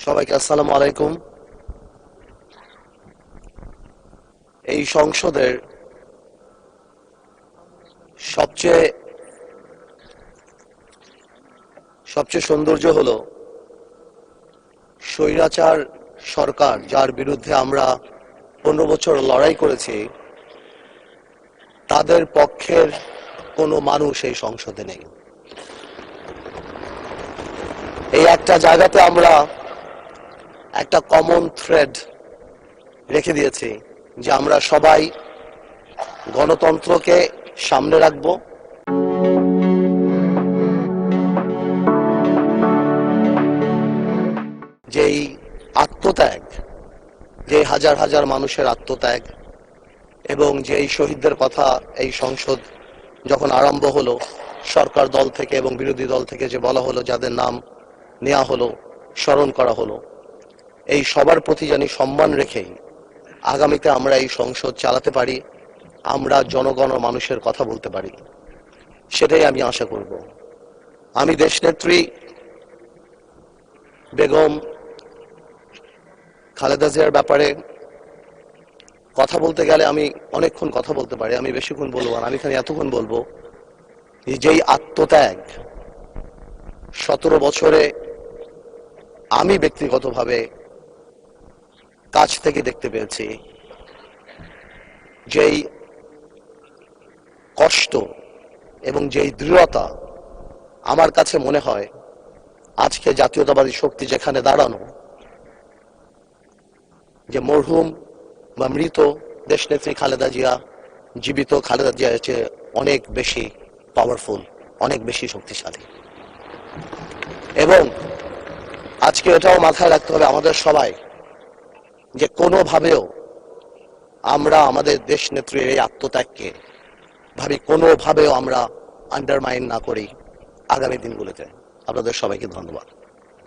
সবাইকে আসসালামু আলাইকুম। এই সংসদের সবচেয়ে সবচেয়ে সৌন্দর্য হলো স্বৈরাচার সরকার, যার বিরুদ্ধে আমরা 15 বছর লড়াই করেছি, তাদের পক্ষের কোনো মানুষ এই সংসদে নেই। এই একটা জায়গাতে আমরা একটা কমন থ্রেড রেখে দিয়েছি যে আমরা সবাই গণতন্ত্রকে সামনে রাখবো, যেই আত্মত্যাগ, যে হাজার হাজার মানুষের আত্মত্যাগ এবং যেই শহীদদের কথা এই সংসদ যখন আরম্ভ হলো, সরকার দল থেকে এবং বিরোধী দল থেকে যে বলা হলো, যাদের নাম নেওয়া হলো, স্মরণ করা হলো, এই সবার প্রতি জানি সম্মান রেখেই আগামীতে আমরা এই সংসদ চালাতে পারি, আমরা জনগণ ও মানুষের কথা বলতে পারি, সেটাই আমি আশা করব। আমি দেশনেত্রী বেগম খালেদা জিয়ার ব্যাপারে কথা বলতে গেলে আমি অনেকক্ষণ কথা বলতে পারি, আমি বেশিক্ষণ বলবো না। আমি এখানে এতক্ষণ বলবো যেই আত্মত্যাগ 17 বছরে আমি ব্যক্তিগতভাবে কাছ থেকে দেখতে পেয়েছি, যেই কষ্ট এবং যেই দৃঢ়তা, আমার কাছে মনে হয় আজকে জাতীয়তাবাদী শক্তি যেখানে দাঁড়ানো, যে মরহুম বা মৃত দেশনেত্রী খালেদা জিয়া জীবিত খালেদা জিয়ার চেয়ে অনেক বেশি পাওয়ারফুল, অনেক বেশি শক্তিশালী। এবং আজকে এটাও মাথায় রাখতে হবে আমাদের সবাই, যে কোনোভাবেও আমরা আমাদের দেশ নেত্রীর এই আত্মত্যাগকে কোনোভাবেও আমরা আন্ডারমাইন না করি আগামী দিনগুলোতে। আপনাদের সবাইকে ধন্যবাদ।